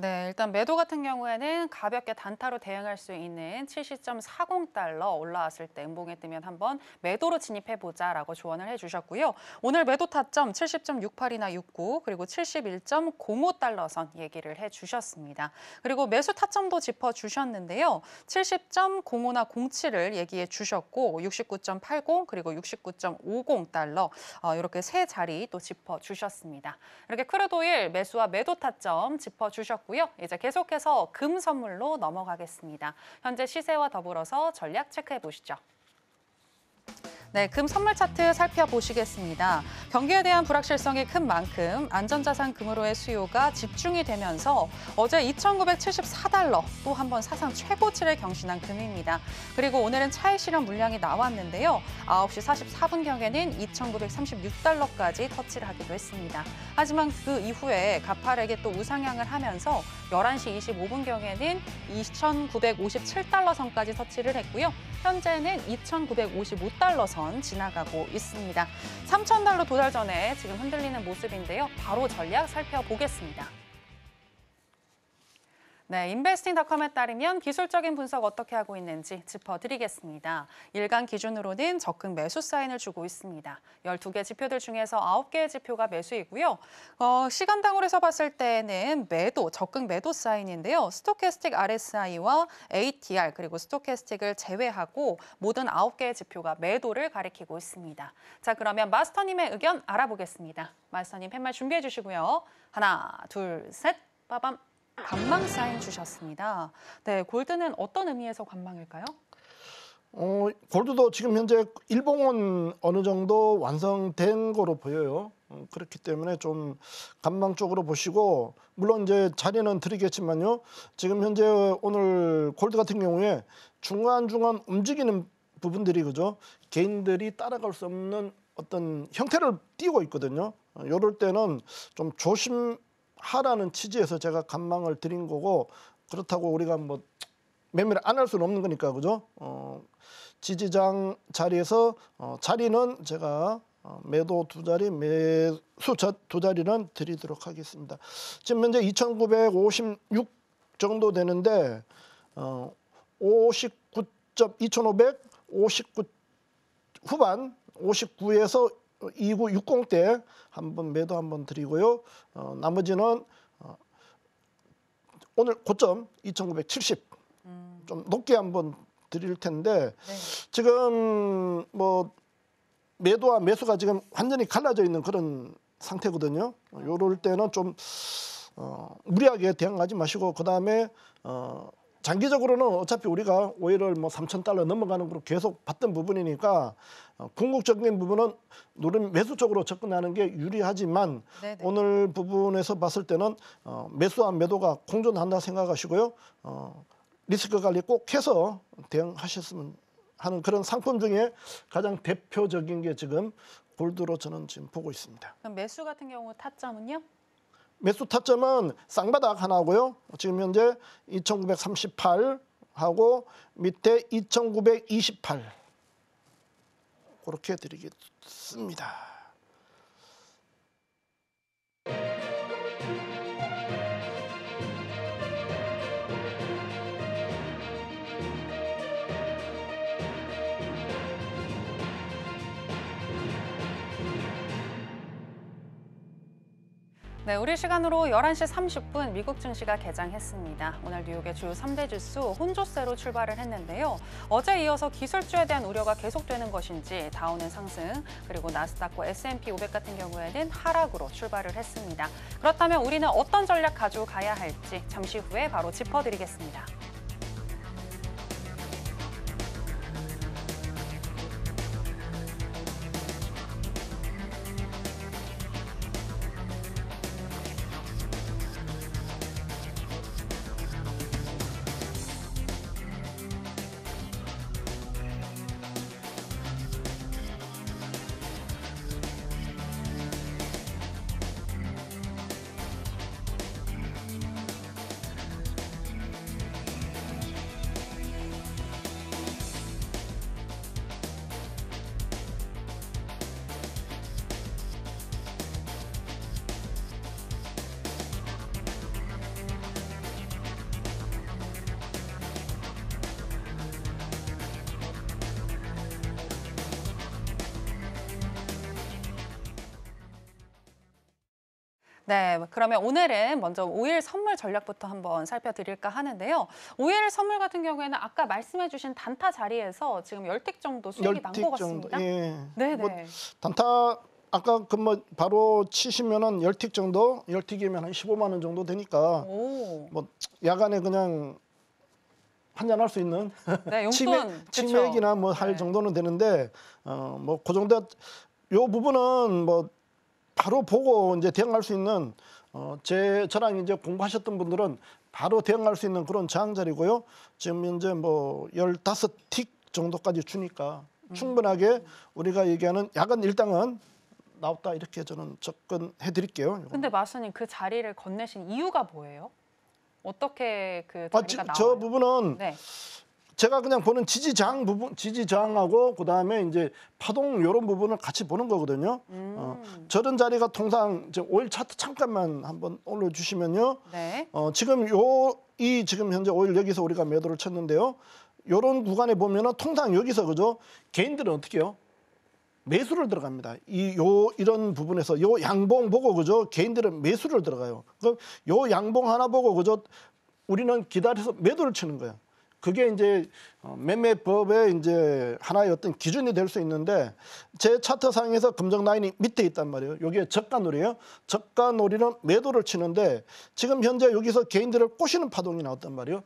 네, 일단 매도 같은 경우에는 가볍게 단타로 대응할 수 있는 70.40달러 올라왔을 때 음봉에 뜨면 한번 매도로 진입해보자라고 조언을 해주셨고요. 오늘 매도 타점 70.68이나 69 그리고 71.05달러 선 얘기를 해주셨습니다. 그리고 매수 타점도 짚어주셨는데요. 70.05나 07을 얘기해 주셨고 69.80 그리고 69.50달러 이렇게 세 자리 또 짚어주셨습니다. 이렇게 크루드오일 매수와 매도 타점 짚어주셨고 이제 계속해서 금 선물로 넘어가겠습니다. 현재 시세와 더불어서 전략 체크해 보시죠. 네, 금 선물 차트 살펴보시겠습니다. 경기에 대한 불확실성이 큰 만큼 안전자산 금으로의 수요가 집중이 되면서 어제 2,974달러 또 한 번 사상 최고치를 경신한 금입니다. 그리고 오늘은 차익 실현 물량이 나왔는데요. 9시 44분경에는 2,936달러까지 터치를 하기도 했습니다. 하지만 그 이후에 가파르게 또 우상향을 하면서 11시 25분경에는 2,957달러 선까지 터치를 했고요. 현재는 2,955달러 선 지나가고 있습니다. 3,000달러 도달 전에 지금 흔들리는 모습인데요. 바로 전략 살펴보겠습니다. 네, 인베스팅닷컴에 따르면 기술적인 분석 어떻게 하고 있는지 짚어드리겠습니다. 일간 기준으로는 적극 매수 사인을 주고 있습니다. 12개 지표들 중에서 9개의 지표가 매수이고요. 시간당으로 해서 봤을 때는 매도, 적극 매도 사인인데요. 스토캐스틱 RSI와 ATR 그리고 스토캐스틱을 제외하고 모든 9개의 지표가 매도를 가리키고 있습니다. 자, 그러면 마스터님의 의견 알아보겠습니다. 마스터님 팻말 준비해 주시고요. 하나, 둘, 셋, 빠밤. 관망 사인 주셨습니다. 네, 골드는 어떤 의미에서 관망일까요? 골드도 지금 현재 일봉은 어느 정도 완성된 거로 보여요. 그렇기 때문에 좀 관망 쪽으로 보시고, 물론 이제 자리는 드리겠지만요. 지금 현재 오늘 골드 같은 경우에 중간중간 움직이는 부분들이 그죠? 개인들이 따라갈 수 없는 어떤 형태를 띠고 있거든요. 이럴 때는 좀 조심하라는 취지에서 제가 관망을 드린 거고, 그렇다고 우리가 뭐 매매를 안 할 수는 없는 거니까 그죠? 지지장 자리에서 자리는 제가 매도 두 자리, 매수 두 자리는 드리도록 하겠습니다. 지금 현재 2,956 정도 되는데 2,500, 59 후반, 59에서 2960대 한번 매도 한번 드리고요. 나머지는 오늘 고점 2,970 좀 높게 한번 드릴 텐데 지금 뭐 매도와 매수가 지금 완전히 갈라져 있는 그런 상태거든요. 요럴 때는 좀 무리하게 대응하지 마시고, 그 다음에 장기적으로는 어차피 우리가 오일을 뭐 3,000달러 넘어가는 걸로 계속 봤던 부분이니까 궁극적인 부분은 누른 매수 쪽으로 접근하는 게 유리하지만 네네. 오늘 부분에서 봤을 때는 매수와 매도가 공존한다 생각하시고요. 리스크 관리 꼭 해서 대응하셨으면 하는 그런 상품 중에 가장 대표적인 게 지금 골드로 저는 지금 보고 있습니다. 그럼 매수 같은 경우 타점은요? 매수 타점은 쌍바닥 하나고요. 지금 현재 2,938 하고 밑에 2,928 그렇게 드리겠습니다. 네, 우리 시간으로 11시 30분 미국 증시가 개장했습니다. 오늘 뉴욕의 주요 3대 지수 혼조세로 출발을 했는데요. 어제 이어서 기술주에 대한 우려가 계속되는 것인지 다우는 상승, 그리고 나스닥과 S&P 500 같은 경우에는 하락으로 출발을 했습니다. 그렇다면 우리는 어떤 전략 가지고 가야 할지 잠시 후에 바로 짚어드리겠습니다. 네, 그러면 오늘은 먼저 5일 선물 전략부터 한번 살펴드릴까 하는데요. 5일 선물 같은 경우에는 아까 말씀해주신 단타 자리에서 지금 10틱 정도 수익이 난 것 같습니다. 예. 네네. 뭐 단타 아까 그 뭐 바로 치시면은 10틱 정도, 10틱이면 한 15만 원 정도 되니까 오. 뭐 야간에 그냥 한잔 할 수 있는 네, 용돈. 치맥이나 뭐 할 네. 정도는 되는데 뭐 그 정도 요 부분은 뭐 바로 보고 이제 대응할 수 있는 저랑 이제 공부하셨던 분들은 바로 대응할 수 있는 그런 저항 자리고요. 지금 현재 뭐 15틱 정도까지 주니까 충분하게 우리가 얘기하는 야간 일당은 나왔다 이렇게 저는 접근해 드릴게요. 근데 마수님 그 자리를 건네신 이유가 뭐예요? 어떻게 그 자리가 나와요? 저 부분은 네. 제가 그냥 보는 지지 저항 부분, 지지 저항하고 그다음에 이제 파동 이런 부분을 같이 보는 거거든요. 저런 자리가 통상 이제 오일 차트 잠깐만 한번 올려주시면요. 네. 지금 지금 현재 오일 여기서 우리가 매도를 쳤는데요. 이런 구간에 보면은 통상 여기서 그죠? 개인들은 어떻게 해요? 매수를 들어갑니다. 이런 부분에서 요 양봉 보고 그죠? 개인들은 매수를 들어가요. 그럼 요 양봉 하나 보고 그죠? 우리는 기다려서 매도를 치는 거예요. 그게 이제 매매법의 이제 하나의 어떤 기준이 될 수 있는데 제 차트상에서 금정 라인이 밑에 있단 말이에요. 여기에 저가놀이에요. 저가놀이는 매도를 치는데 지금 현재 여기서 개인들을 꼬시는 파동이 나왔단 말이에요.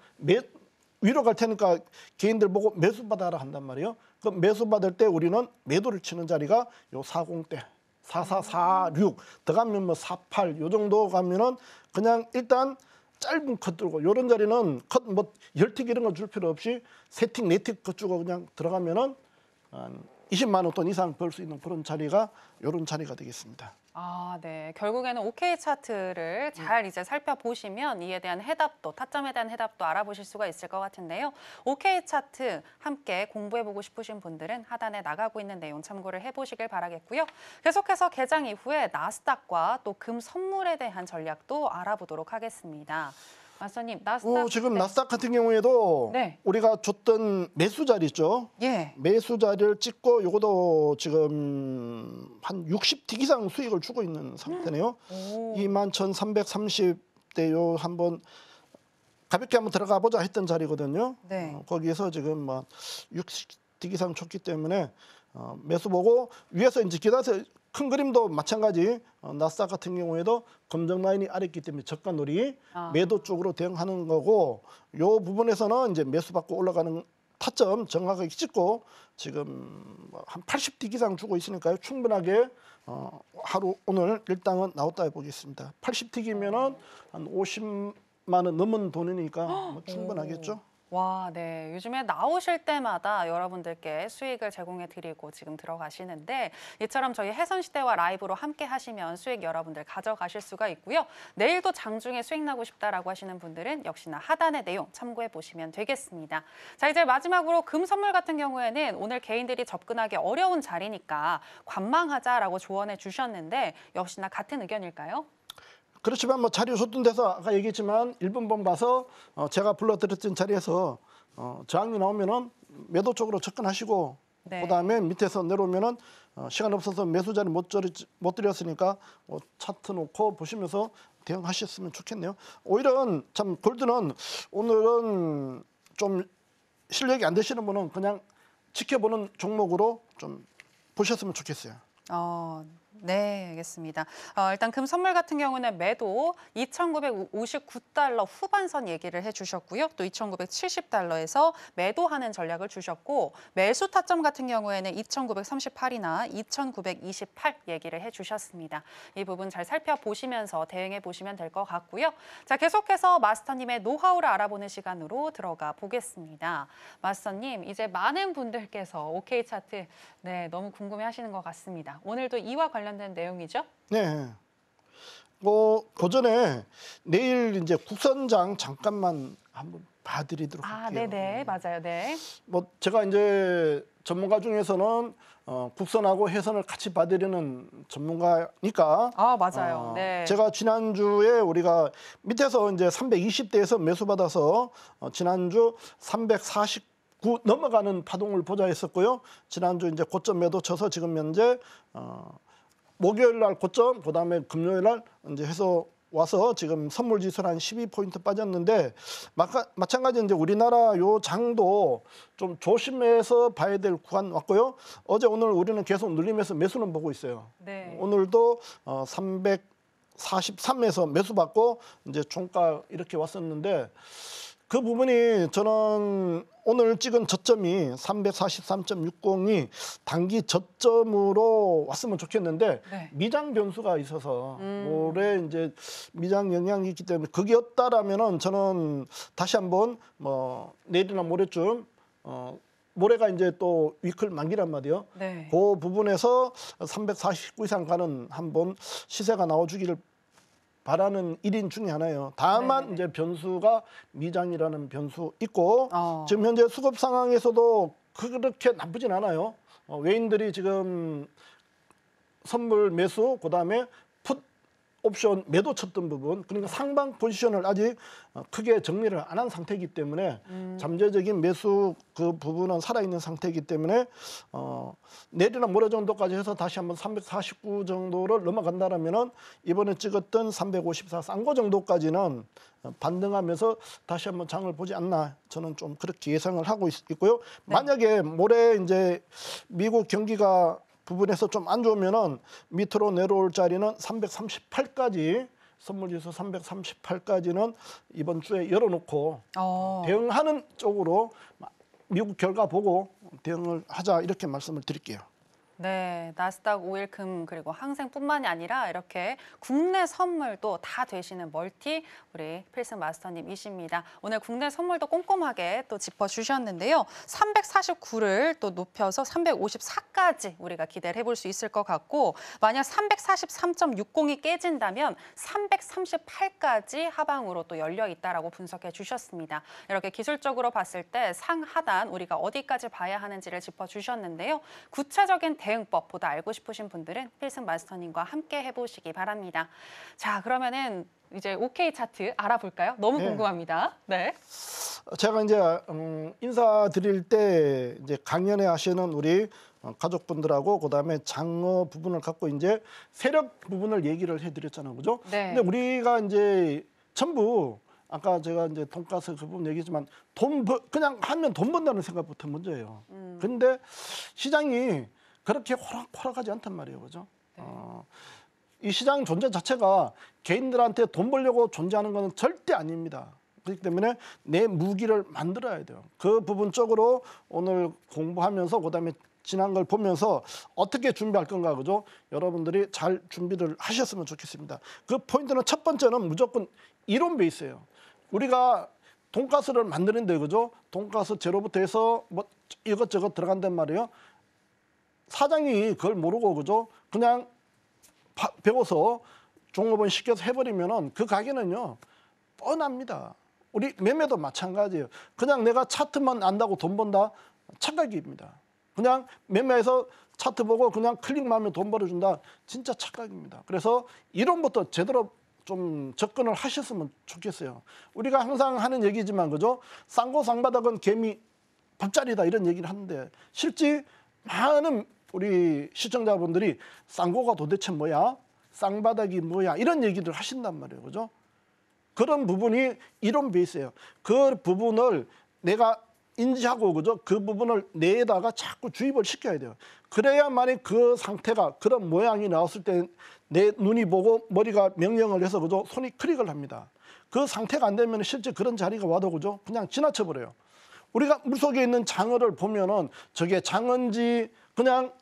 위로 갈 테니까 개인들 보고 매수 받아라 한단 말이에요. 그 매수 받을 때 우리는 매도를 치는 자리가 요 40대, 4446 더 가면 뭐 48 요 정도 가면은 그냥 일단 짧은 컷 들고 이런 자리는 컷 뭐 열틱 이런 거 줄 필요 없이 세틱 네틱 컷 주고 그냥 들어가면은 한 20만 원 돈 이상 벌 수 있는 그런 자리가 이런 자리가 되겠습니다. 아, 네. 결국에는 OK 차트를 잘 이제 살펴보시면 이에 대한 해답도, 타점에 대한 해답도 알아보실 수가 있을 것 같은데요. OK 차트 함께 공부해보고 싶으신 분들은 하단에 나가고 있는 내용 참고를 해보시길 바라겠고요. 계속해서 개장 이후에 나스닥과 또 금 선물에 대한 전략도 알아보도록 하겠습니다. 마스터님, 나스닥. 지금 나스닥 같은 경우에도 네. 우리가 줬던 매수 자리 있죠. 예. 매수 자리를 찍고 요것도 지금 한 60틱 이상 수익을 주고 있는 상태네요. 오. 21,330대 요 한번 가볍게 한번 들어가 보자 했던 자리거든요. 네. 거기에서 지금 막 60틱 이상 줬기 때문에 매수 보고 위에서 이제 기다려서 큰 그림도 마찬가지 나스닥 같은 경우에도 검정 라인이 아래 있기 때문에 저가놀이 매도 쪽으로 대응하는 거고 요 부분에서는 이제 매수 받고 올라가는 타점 정확하게 찍고 지금 한 80틱 이상 주고 있으니까요. 충분하게 하루 오늘 일당은 나왔다 해보겠습니다. 80틱이면은 한 50만 원 넘은 돈이니까 뭐 충분하겠죠. 와, 네. 요즘에 나오실 때마다 여러분들께 수익을 제공해 드리고 지금 들어가시는데 이처럼 저희 해선시대와 라이브로 함께 하시면 수익 여러분들 가져가실 수가 있고요. 내일도 장중에 수익 나고 싶다라고 하시는 분들은 역시나 하단의 내용 참고해 보시면 되겠습니다. 자, 이제 마지막으로 금 선물 같은 경우에는 오늘 개인들이 접근하기 어려운 자리니까 관망하자라고 조언해 주셨는데 역시나 같은 의견일까요? 그렇지만 뭐 자료 줬던 데서 아까 얘기했지만 1분번 봐서 제가 불러드렸던 자리에서 저항이 나오면은 매도 쪽으로 접근하시고 네. 그다음에 밑에서 내려오면은 시간 없어서 매수 자리 못 드렸으니까 차트 놓고 보시면서 대응하셨으면 좋겠네요. 오히려 참 골드는 오늘은 좀 실력이 안 되시는 분은 그냥 지켜보는 종목으로 좀 보셨으면 좋겠어요. 네, 알겠습니다. 일단 금 선물 같은 경우는 매도 2,959달러 후반선 얘기를 해주셨고요. 또 2,970달러에서 매도하는 전략을 주셨고 매수 타점 같은 경우에는 2,938이나 2,928 얘기를 해주셨습니다. 이 부분 잘 살펴보시면서 대응해 보시면 될 것 같고요. 자, 계속해서 마스터님의 노하우를 알아보는 시간으로 들어가 보겠습니다. 마스터님, 이제 많은 분들께서 OK 차트 너무 궁금해하시는 것 같습니다. 오늘도 이와 관련된 내용이죠? 네. 그 전에 내일 이제 국선장 잠깐만 한번 봐드리도록 할게요. 네네, 맞아요, 네. 뭐 제가 이제 전문가 중에서는 국선하고 해선을 같이 봐드리는 전문가니까. 맞아요. 네. 제가 지난주에 우리가 밑에서 이제 320대에서 매수 받아서 지난주 349 넘어가는 파동을 보자 했었고요. 지난주 이제 고점 매도 쳐서 지금 현재 목요일 날 고점, 그다음에 금요일 날 이제 해서 와서 지금 선물 지수는 한 12포인트 빠졌는데 마찬가지 이제 우리나라 요 장도 좀 조심해서 봐야 될 구간 왔고요. 어제 오늘 우리는 계속 눌리면서 매수는 보고 있어요. 네. 오늘도 343에서 매수 받고 이제 종가 이렇게 왔었는데 그 부분이 저는 오늘 찍은 저점이 343.60이 단기 저점으로 왔으면 좋겠는데 네. 미장 변수가 있어서 올해 이제 미장 영향이 있기 때문에 그게없다라면은 저는 다시 한번 뭐 내일이나 모레쯤 모레가 이제 또 위클 만기란 말이에요. 네. 그 부분에서 349 이상 가는 한번 시세가 나와주기를 바라는 일인 중에 하나예요. 다만 네네네. 이제 변수가 미장이라는 변수 있고 지금 지금 현재 수급 상황에서도 그렇게 나쁘진 않아요. 외인들이 지금 선물 매수 그다음에 풋 옵션 매도 쳤던 부분, 그러니까 상방 포지션을 아직 크게 정리를 안 한 상태이기 때문에 잠재적인 매수 그 부분은 살아있는 상태이기 때문에 내리나 모레 정도까지 해서 다시 한번 349 정도를 넘어간다라면은 이번에 찍었던 354 싼 거 정도까지는 반등하면서 다시 한번 장을 보지 않나, 저는 좀 그렇게 예상을 하고 있고요. 네. 만약에 모레 이제 미국 경기가 부분에서 좀 안 좋으면은 밑으로 내려올 자리는 338까지, 선물지수 338까지는 이번 주에 열어놓고 대응하는 쪽으로 미국 결과 보고 대응을 하자, 이렇게 말씀을 드릴게요. 네, 나스닥 5일 금 그리고 항생뿐만이 아니라 이렇게 국내 선물도 다 되시는 멀티 우리 필승 마스터님이십니다. 오늘 국내 선물도 꼼꼼하게 또 짚어주셨는데요. 349를 또 높여서 354까지 우리가 기대를 해볼 수 있을 것 같고, 만약 343.60이 깨진다면 338까지 하방으로 또 열려 있다라고 분석해 주셨습니다. 이렇게 기술적으로 봤을 때 상하단 우리가 어디까지 봐야 하는지를 짚어주셨는데요. 구체적인 대응법보다 알고 싶으신 분들은 필승 마스터님과 함께 해보시기 바랍니다. 자, 그러면은 이제 OK 차트 알아볼까요? 너무 네. 궁금합니다. 네. 제가 이제 인사드릴 때 이제 강연회 하시는 우리 가족분들하고 그다음에 장어 부분을 갖고 이제 세력 부분을 얘기를 해드렸잖아요, 그죠? 네. 근데 우리가 이제 전부 아까 제가 이제 돈가스 그 부분 얘기했지만 그냥 하면 돈 번다는 생각부터 먼저예요. 근데 시장이 그렇게 호락호락하지 않단 말이에요, 그죠? 네. 이 시장 존재 자체가 개인들한테 돈 벌려고 존재하는 것은 절대 아닙니다. 그렇기 때문에 내 무기를 만들어야 돼요. 그 부분 쪽으로 오늘 공부하면서 그다음에 지난 걸 보면서 어떻게 준비할 건가, 그죠? 여러분들이 잘 준비를 하셨으면 좋겠습니다. 그 포인트는 첫 번째는 무조건 이론 베이스예요. 우리가 돈가스를 만드는데, 그죠? 돈가스 재료부터 해서 뭐 이것저것 들어간단 말이에요. 사장이 그걸 모르고, 그죠? 그냥 배워서 종업원 시켜서 해버리면은 그 가게는요 뻔합니다. 우리 매매도 마찬가지예요. 그냥 내가 차트만 안다고 돈 번다? 착각입니다. 그냥 매매해서 차트 보고 그냥 클릭만 하면 돈 벌어준다? 진짜 착각입니다. 그래서 이론부터 제대로 좀 접근을 하셨으면 좋겠어요. 우리가 항상 하는 얘기지만, 그죠? 쌍고 쌍바닥은 개미 밥자리다, 이런 얘기를 하는데 실제 많은 우리 시청자분들이 쌍고가 도대체 뭐야? 쌍바닥이 뭐야? 이런 얘기를 하신단 말이에요, 그죠? 그런 부분이 이론 베이스예요. 그 부분을 내가 인지하고, 그죠? 그 부분을 뇌에다가 자꾸 주입을 시켜야 돼요. 그래야만이 그 상태가, 그런 모양이 나왔을 때 내 눈이 보고 머리가 명령을 해서, 그죠? 손이 클릭을 합니다. 그 상태가 안 되면 실제 그런 자리가 와도, 그죠? 그냥 지나쳐 버려요. 우리가 물속에 있는 장어를 보면은 저게 장어인지 그냥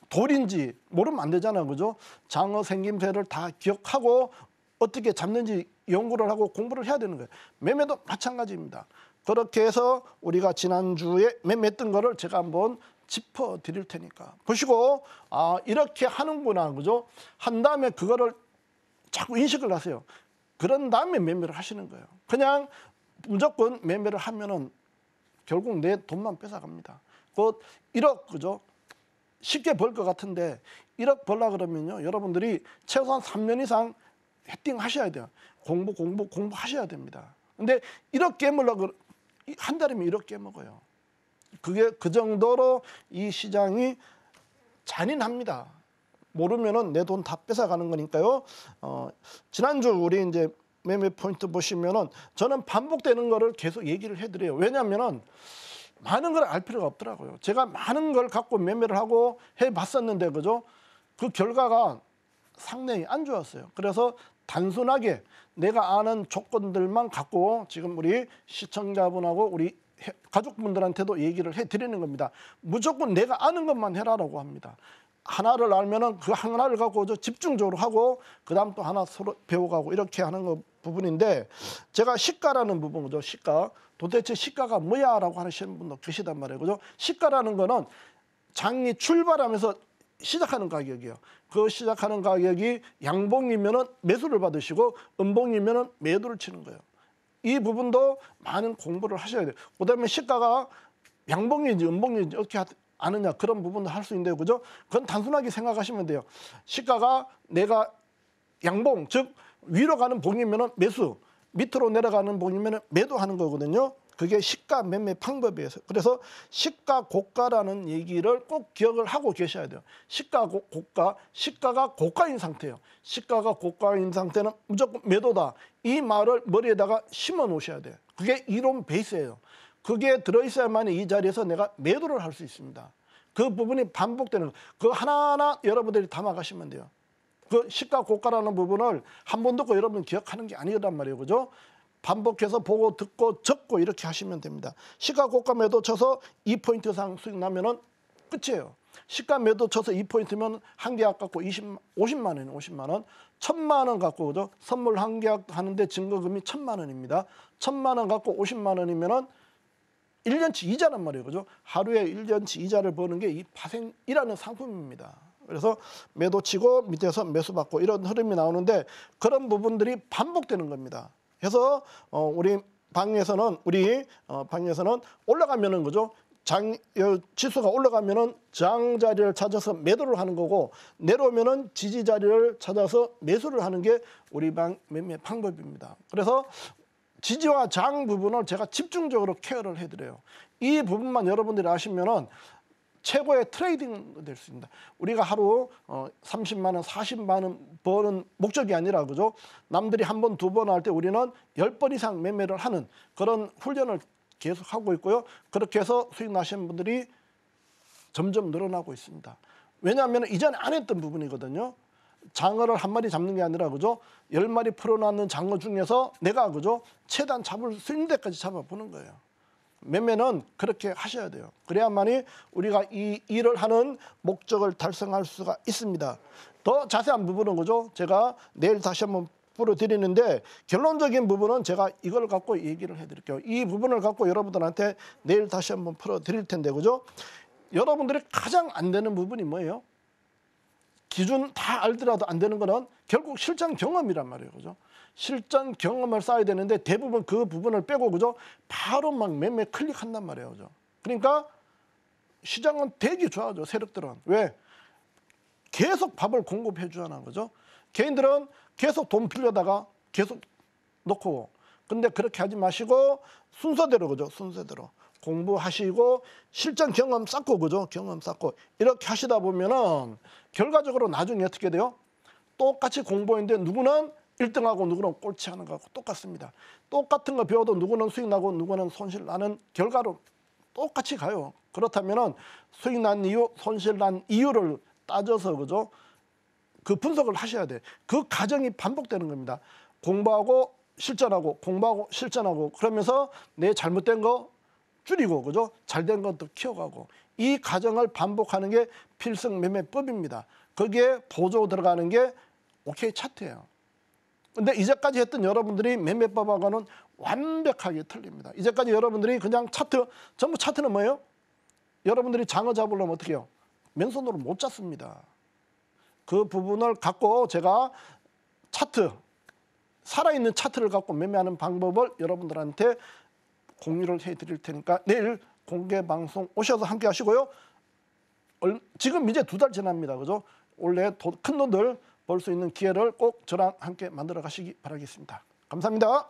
돌인지 모르면 안 되잖아요, 그죠? 장어 생김새를 다 기억하고 어떻게 잡는지 연구를 하고 공부를 해야 되는 거예요. 매매도 마찬가지입니다. 그렇게 해서 우리가 지난주에 매매했던 거를 제가 한번 짚어 드릴 테니까 보시고, 아, 이렇게 하는구나, 그죠? 한 다음에 그거를 자꾸 인식을 하세요. 그런 다음에 매매를 하시는 거예요. 그냥 무조건 매매를 하면은 결국 내 돈만 뺏어갑니다. 곧 1억, 그죠? 쉽게 벌 것 같은데 1억 벌라 그러면요, 여러분들이 최소한 3년 이상 헤딩 하셔야 돼요. 공부하셔야 됩니다. 근데 1억 깨물라고 한 달이면 1억 깨먹어요. 그게 그 정도로 이 시장이 잔인합니다. 모르면은 내 돈 다 뺏어가는 거니까요. 지난주 우리 이제 매매 포인트 보시면은 저는 반복되는 거를 계속 얘기를 해드려요. 왜냐하면은 많은 걸 알 필요가 없더라고요. 제가 많은 걸 갖고 매매를 하고 해봤었는데, 그죠? 그 결과가 상당히 안 좋았어요. 그래서 단순하게 내가 아는 조건들만 갖고 지금 우리 시청자분하고 우리 가족분들한테도 얘기를 해드리는 겁니다. 무조건 내가 아는 것만 해라라고 합니다. 하나를 알면은 그 하나를 갖고 집중적으로 하고 그다음 또 하나 서로 배워가고 이렇게 하는 거 부분인데, 제가 시가라는 부분, 그죠? 시가. 도대체 시가가 뭐야라고 하시는 분도 계시단 말이에요, 그죠? 시가라는 거는 장이 출발하면서 시작하는 가격이에요. 그 시작하는 가격이 양봉이면은 매수를 받으시고 음봉이면은 매도를 치는 거예요. 이 부분도 많은 공부를 하셔야 돼요. 그다음에 시가가 양봉인지 음봉인지 어떻게 아느냐, 그런 부분도 할 수 있는데요, 그죠? 그건 단순하게 생각하시면 돼요. 시가가 내가 양봉, 즉 위로 가는 봉이면은 매수, 밑으로 내려가는 봉이면은 매도하는 거거든요. 그게 시가 매매 방법이에요. 그래서 시가 고가라는 얘기를 꼭 기억을 하고 계셔야 돼요. 시가 고가, 시가가 고가인 상태예요. 시가가 고가인 상태는 무조건 매도다. 이 말을 머리에다가 심어 놓으셔야 돼요. 그게 이론 베이스예요. 그게 들어있어야만 이 자리에서 내가 매도를 할 수 있습니다. 그 부분이 반복되는 거. 그 하나하나 여러분들이 담아가시면 돼요. 그 시가 고가라는 부분을 한 번 듣고 여러분 기억하는 게 아니란 말이에요. 그죠? 반복해서 보고 듣고 적고 이렇게 하시면 됩니다. 시가 고가 매도 쳐서 2포인트 이상 수익 나면은 끝이에요. 시가 매도 쳐서 2포인트면 한 계약 갖고 50만 원이에요. 50만 원. 1,000만 원 갖고 그죠? 선물 한 계약 하는데 증거금이 1,000만 원입니다. 1,000만 원 갖고 50만 원이면은 1년치 이자란 말이에요. 그죠? 하루에 1년치 이자를 버는 게 이 파생이라는 상품입니다. 그래서 매도 치고 밑에서 매수 받고 이런 흐름이 나오는데 그런 부분들이 반복되는 겁니다. 그래서 우리 방에서는 올라가면은 그죠? 지수가 올라가면은 저항 자리를 찾아서 매도를 하는 거고 내려오면은 지지 자리를 찾아서 매수를 하는 게 우리 방 매매 방법입니다. 그래서 지지와 저항 부분을 제가 집중적으로 케어를 해드려요. 이 부분만 여러분들이 아시면은 최고의 트레이딩 될 수 있습니다. 우리가 하루 30만 원, 40만 원 버는 목적이 아니라 그죠? 남들이 한 번, 두 번 할 때 우리는 10번 이상 매매를 하는 그런 훈련을 계속 하고 있고요. 그렇게 해서 수익 나시는 분들이 점점 늘어나고 있습니다. 왜냐하면 이전에 안 했던 부분이거든요. 장어를 한 마리 잡는 게 아니라 그죠? 10마리 풀어놨는 장어 중에서 내가 그죠? 최대한 잡을 수 있는 데까지 잡아보는 거예요. 매매는 그렇게 하셔야 돼요. 그래야만이 우리가 이 일을 하는 목적을 달성할 수가 있습니다. 더 자세한 부분은 그죠? 제가 내일 다시 한번 풀어드리는데 결론적인 부분은 제가 이걸 갖고 얘기를 해드릴게요. 이 부분을 갖고 여러분들한테 내일 다시 한번 풀어드릴 텐데 그죠? 여러분들이 가장 안 되는 부분이 뭐예요? 기준 다 알더라도 안 되는 거는 결국 실전 경험이란 말이에요. 그죠? 실전 경험을 쌓아야 되는데 대부분 그 부분을 빼고 그죠? 바로 막 매매 클릭한단 말이에요. 그죠? 그러니까 시장은 되게 좋아하죠. 세력들은. 왜? 계속 밥을 공급해 주잖아. 그죠? 개인들은 계속 돈 빌려다가 계속 놓고 근데 그렇게 하지 마시고 순서대로 그죠? 순서대로 공부하시고 실전 경험 쌓고 그죠? 경험 쌓고 이렇게 하시다 보면은 결과적으로 나중에 어떻게 돼요? 똑같이 공부했는데 누구는 1등하고 누구는 꼴찌 하는 거하고 똑같습니다. 똑같은 거 배워도 누구는 수익 나고 누구는 손실 나는 결과로 똑같이 가요. 그렇다면은 수익 난 이유, 손실 난 이유를 따져서 그죠? 그 분석을 하셔야 돼. 그 과정이 반복되는 겁니다. 공부하고 실전하고 공부하고 실전하고 그러면서 내 잘못된 거 줄이고 그죠? 잘된 것도 키워가고 이 과정을 반복하는 게 필승 매매법입니다. 거기에 보조 들어가는 게 OK 차트예요. 근데 이제까지 했던 여러분들이 매매법하고는 완벽하게 틀립니다. 이제까지 여러분들이 그냥 차트, 전부 차트는 뭐예요? 여러분들이 장어 잡으려면 어떻게 해요? 맨손으로 못 잡습니다. 그 부분을 갖고 제가 차트, 살아있는 차트를 갖고 매매하는 방법을 여러분들한테 공유를 해드릴 테니까 내일 공개 방송 오셔서 함께 하시고요. 지금 이제 2달 지납니다. 그죠? 원래 큰 돈들 벌 수 있는 기회를 꼭 저랑 함께 만들어 가시기 바라겠습니다. 감사합니다.